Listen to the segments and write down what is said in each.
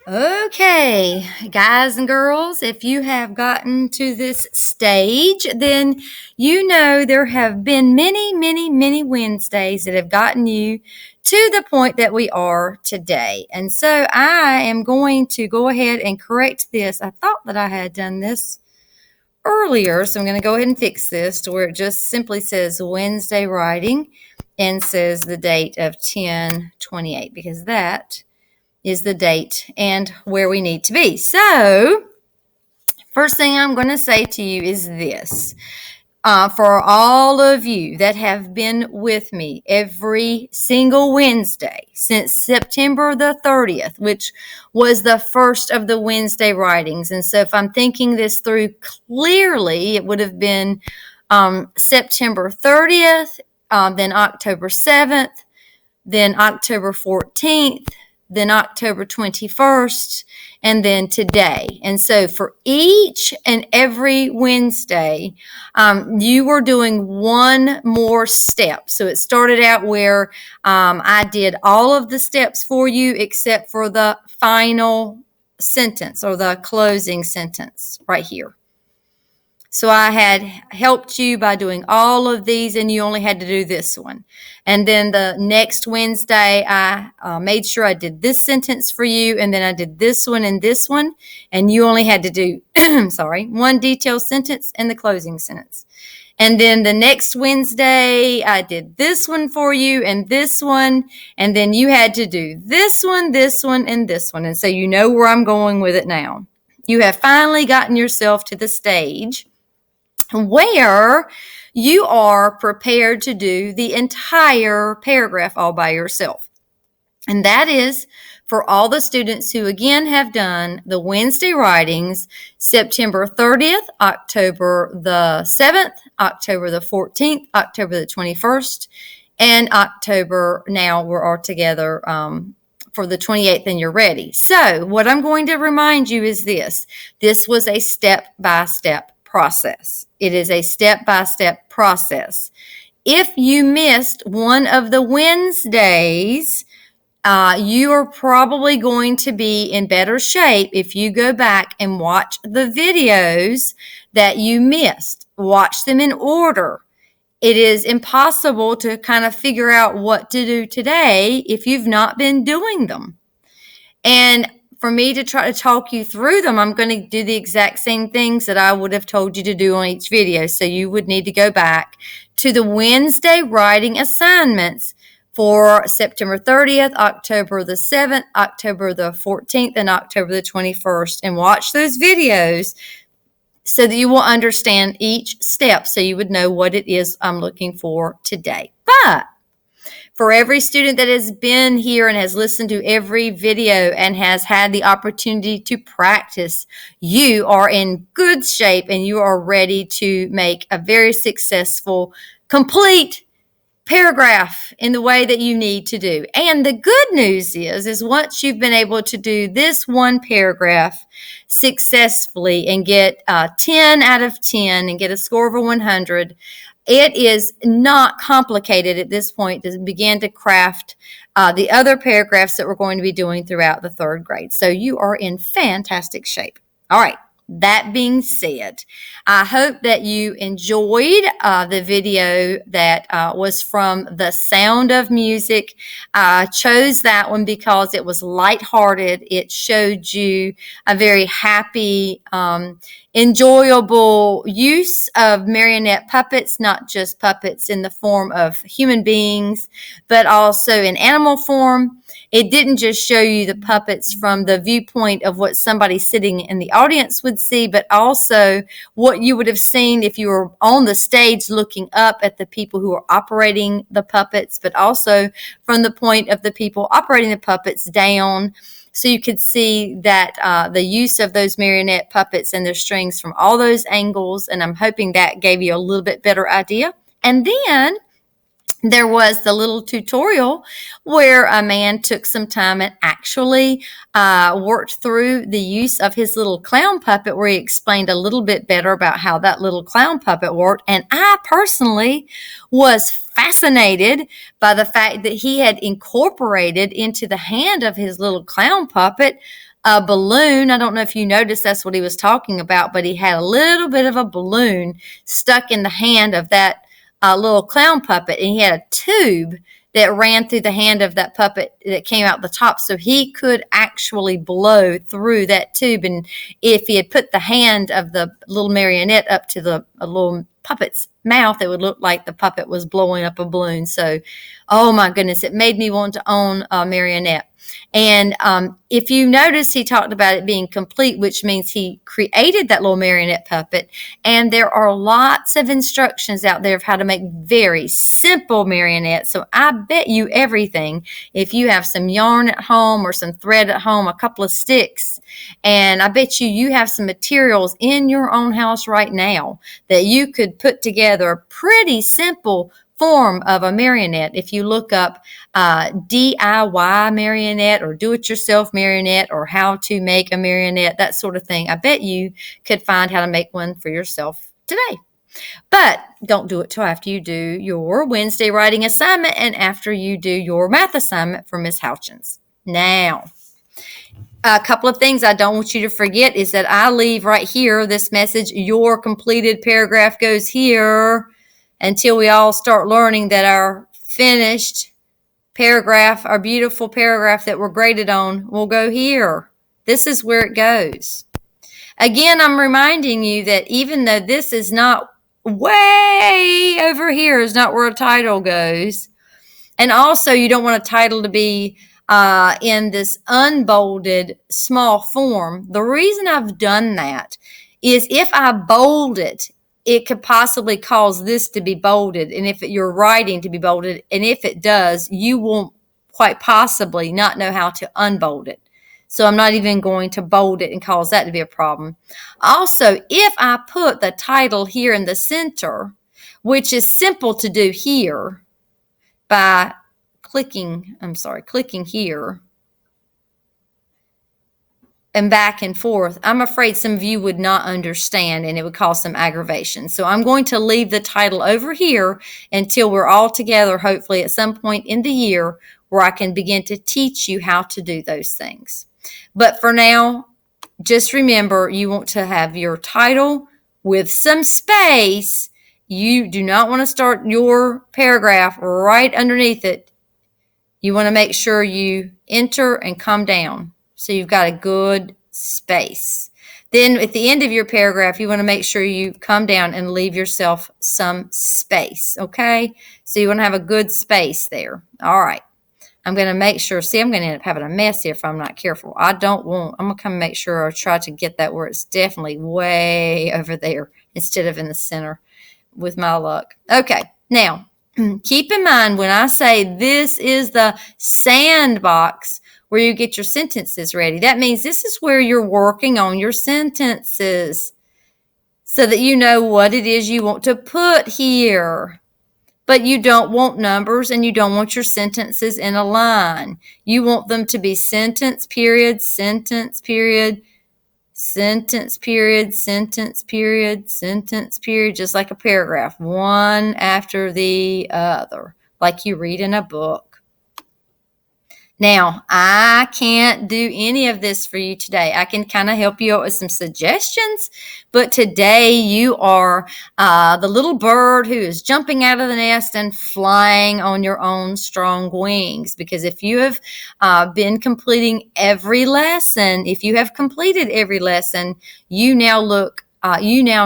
Okay, guys and girls, if you have gotten to this stage, then you know there have been many, many, many Wednesdays that have gotten you to the point that we are today. And so I am going to go ahead and correct this. I thought that I had done this earlier, so I'm going to go ahead and fix this to where it just simply says Wednesday writing and says the date of 10/28 because that is the date and where we need to be. So, first thing I'm going to say to you is this. For all of you that have been with me every single Wednesday since September the 30th, which was the first of the Wednesday writings. And so, if I'm thinking this through clearly, it would have been September 30th, then October 7th, then October 14th, then October 21st, and then today. And so for each and every Wednesday, you were doing one more step. So it started out where I did all of the steps for you except for the final sentence or the closing sentence right here. So I had helped you by doing all of these, and you only had to do this one. And then the next Wednesday, I made sure I did this sentence for you, and then I did this one, and you only had to do, one detailed sentence and the closing sentence. And then the next Wednesday, I did this one for you and this one, and then you had to do this one, and this one. And so you know where I'm going with it now. You have finally gotten yourself to the stage where you are prepared to do the entire paragraph all by yourself. And that is for all the students who again have done the Wednesday writings, September 30th, October the 7th, October the 14th, October the 21st, and October, now we're all together for the 28th and you're ready. So what I'm going to remind you is this. This was a step-by-step process. It is a step-by-step process. If you missed one of the Wednesdays, you are probably going to be in better shape if you go back and watch the videos that you missed. Watch them in order. It is impossible to kind of figure out what to do today if you've not been doing them. And for me to try to talk you through them, I'm going to do the exact same things that I would have told you to do on each video. So you would need to go back to the Wednesday writing assignments for September 30th, October the 7th, October the 14th, and October the 21st, and watch those videos so that you will understand each step so you would know what it is I'm looking for today. But for every student that has been here and has listened to every video and has had the opportunity to practice, you are in good shape and you are ready to make a very successful, complete paragraph in the way that you need to do. And the good news is once you've been able to do this one paragraph successfully and get 10 out of 10 and get a score of 100, it is not complicated at this point to begin to craft the other paragraphs that we're going to be doing throughout the third grade. So you are in fantastic shape. All right. That being said, I hope that you enjoyed the video that was from The Sound of Music. I chose that one because it was lighthearted. It showed you a very happy, enjoyable use of marionette puppets, not just puppets in the form of human beings, but also in animal form. It didn't just show you the puppets from the viewpoint of what somebody sitting in the audience would see, but also what you would have seen if you were on the stage looking up at the people who are operating the puppets, but also from the point of the people operating the puppets down. So you could see that the use of those marionette puppets and their strings from all those angles, and I'm hoping that gave you a little bit better idea. And then there was the little tutorial where a man took some time and actually worked through the use of his little clown puppet, where he explained a little bit better about how that little clown puppet worked. And I personally was fascinated by the fact that he had incorporated into the hand of his little clown puppet a balloon. I don't know if you noticed that's what he was talking about, but he had a little bit of a balloon stuck in the hand of that little clown puppet, and he had a tube that ran through the hand of that puppet that came out the top, so he could actually blow through that tube. And if he had put the hand of the little marionette up to the little puppet's mouth, it would look like the puppet was blowing up a balloon. So, oh my goodness, it made me want to own a marionette. And if you notice, he talked about it being complete, which means he created that little marionette puppet. And there are lots of instructions out there of how to make very simple marionettes. So I bet you everything, if you have some yarn at home or some thread at home, a couple of sticks, and I bet you have some materials in your own house right now that you could put together a pretty simple form of a marionette. If you look up DIY marionette or do-it-yourself marionette or how to make a marionette, that sort of thing, I bet you could find how to make one for yourself today. But don't do it till after you do your Wednesday writing assignment and after you do your math assignment for Miss Houchins. Now, a couple of things I don't want you to forget is that I leave right here this message, your completed paragraph goes here, until we all start learning that our finished paragraph, our beautiful paragraph that we're graded on, will go here. This is where it goes. Again, I'm reminding you that even though this is not way over here, is not where a title goes, and also you don't want a title to be in this unbolded small form. The reason I've done that is if I bold it, it could possibly cause this to be bolded, and if you're writing to be bolded, and if it does, you will quite possibly not know how to unbold it. So I'm not even going to bold it and cause that to be a problem. Also, if I put the title here in the center, which is simple to do here by clicking here, and back and forth, I'm afraid some of you would not understand and it would cause some aggravation. So I'm going to leave the title over here until we're all together, hopefully at some point in the year, where I can begin to teach you how to do those things. But for now, just remember, you want to have your title with some space. You do not want to start your paragraph right underneath it. You want to make sure you enter and come down, so you've got a good space. Then at the end of your paragraph, you want to make sure you come down and leave yourself some space, okay? So you want to have a good space there. All right. I'm going to make sure, I'm going to end up having a mess here if I'm not careful. I'm going to come make sure I try to get that where it's definitely way over there instead of in the center with my luck. Okay. Now, keep in mind when I say this is the sandbox where you get your sentences ready, that means this is where you're working on your sentences so that you know what it is you want to put here. But you don't want numbers and you don't want your sentences in a line. You want them to be sentence period, sentence period, sentence period, sentence period, sentence period, just like a paragraph, one after the other, like you read in a book. Now, I can't do any of this for you today. I can kind of help you out with some suggestions, but today you are the little bird who is jumping out of the nest and flying on your own strong wings. Because if you have been completing every lesson, if you have completed every lesson, you now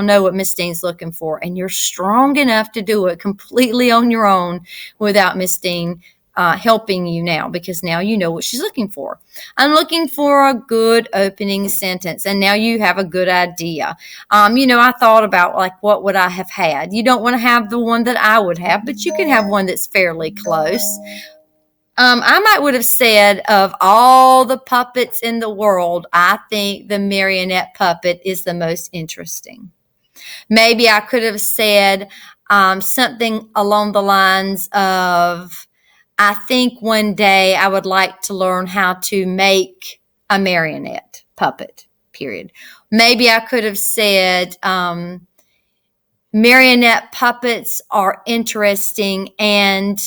know what Miss Dean's looking for, and you're strong enough to do it completely on your own without Miss Dean helping you now, because now you know what she's looking for. I'm looking for a good opening sentence, and now you have a good idea. I thought about what would I have had. You don't want to have the one that I would have, but you can have one that's fairly close. I would have said, of all the puppets in the world, I think the marionette puppet is the most interesting. Maybe I could have said, something along the lines of, I think one day I would like to learn how to make a marionette puppet, period. Maybe I could have said, marionette puppets are interesting and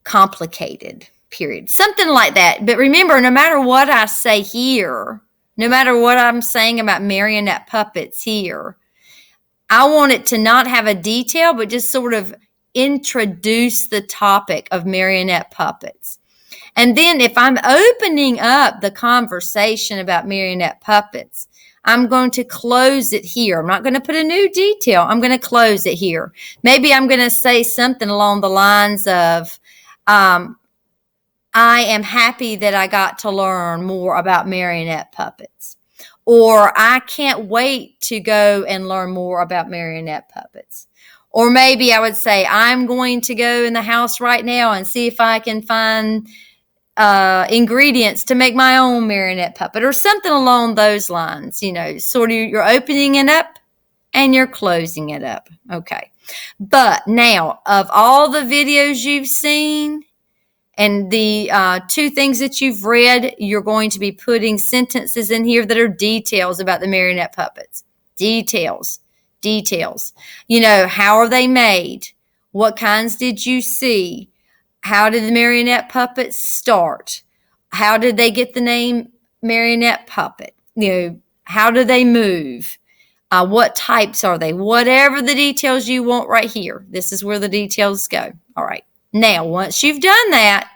complicated, period. Something like that. But remember, no matter what I say here, no matter what I'm saying about marionette puppets here, I want it to not have a detail, but just sort of introduce the topic of marionette puppets. And then if I'm opening up the conversation about marionette puppets, I'm going to close it here. I'm not going to put a new detail. I'm going to close it here. Maybe I'm going to say something along the lines of, I am happy that I got to learn more about marionette puppets. Or I can't wait to go and learn more about marionette puppets. Or maybe I would say, I'm going to go in the house right now and see if I can find ingredients to make my own marionette puppet, or something along those lines. Sort of you're opening it up and you're closing it up. Okay. But now, of all the videos you've seen and the 2 things that you've read, you're going to be putting sentences in here that are details about the marionette puppets. Details. How are they made? What kinds did you see? How did the marionette puppets start? How did they get the name marionette puppet? How do they move? What types are they? Whatever the details you want right here. This is where the details go. All right. Now, once you've done that,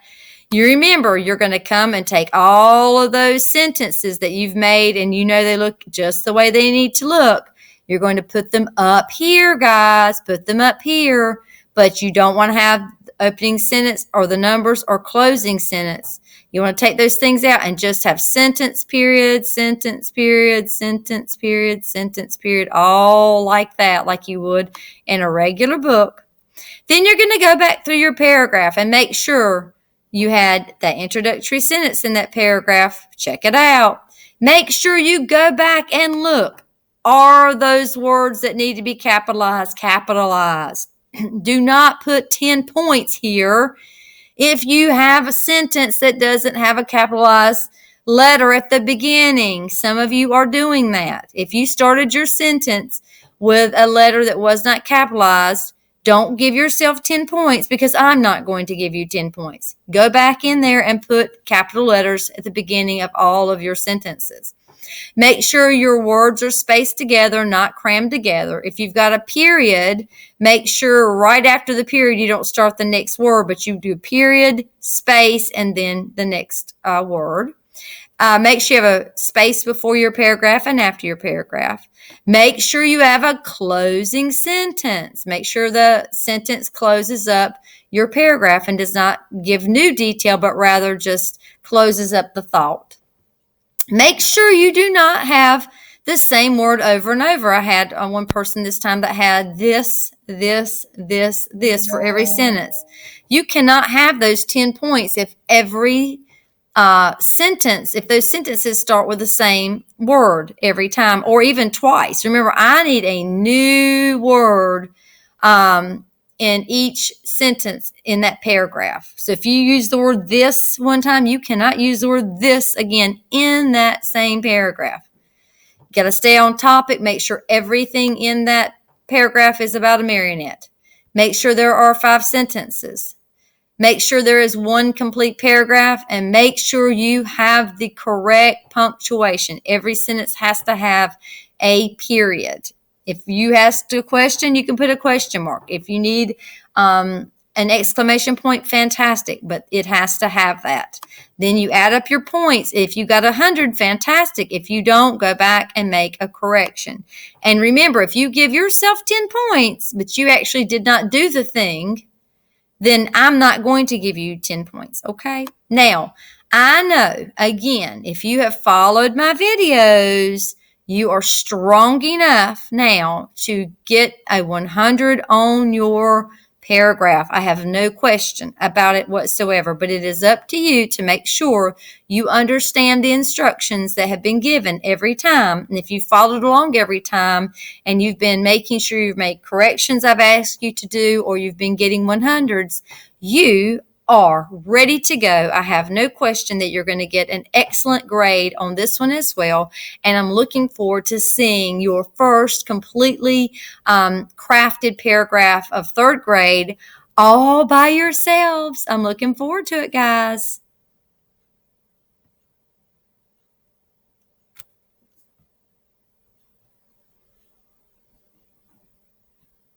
you remember you're going to come and take all of those sentences that you've made, and they look just the way they need to look. You're going to put them up here, guys. Put them up here. But you don't want to have opening sentence or the numbers or closing sentence. You want to take those things out and just have sentence period, sentence period, sentence period, sentence period, all like that, like you would in a regular book. Then you're going to go back through your paragraph and make sure you had that introductory sentence in that paragraph. Check it out. Make sure you go back and look. Are those words that need to be capitalized, capitalized? Do not put 10 points here if you have a sentence that doesn't have a capitalized letter at the beginning. Some of you are doing that. If you started your sentence with a letter that was not capitalized, don't give yourself 10 points, because I'm not going to give you 10 points. Go back in there and put capital letters at the beginning of all of your sentences. Make sure your words are spaced together, not crammed together. If you've got a period, make sure right after the period you don't start the next word, but you do period, space, and then the next word. Make sure you have a space before your paragraph and after your paragraph. Make sure you have a closing sentence. Make sure the sentence closes up your paragraph and does not give new detail, but rather just closes up the thought. Make sure you do not have the same word over and over. I had one person this time that had this for every sentence. You cannot have those 10 points if every sentence, if those sentences start with the same word every time, or even twice. Remember, I need a new word in each sentence in that paragraph. So if you use the word this one time, you cannot use the word this again in that same paragraph. You got to stay on topic. Make sure everything in that paragraph is about a marionette. Make sure there are 5 sentences. Make sure there is one complete paragraph, and make sure you have the correct punctuation. Every sentence has to have a period. If you asked a question, you can put a question mark. If you need an exclamation point, fantastic, but it has to have that. Then you add up your points. If you got 100, fantastic. If you don't, go back and make a correction. And remember, if you give yourself 10 points, but you actually did not do the thing, then I'm not going to give you 10 points, okay? Now, I know, again, if you have followed my videos, you are strong enough now to get a 100 on your paragraph. I have no question about it whatsoever, but it is up to you to make sure you understand the instructions that have been given every time. And if you followed along every time and you've been making sure you've made corrections I've asked you to do, or you've been getting 100s, you are ready to go. I have no question that you're going to get an excellent grade on this one as well. And I'm looking forward to seeing your first completely crafted paragraph of third grade all by yourselves. I'm looking forward to it, guys.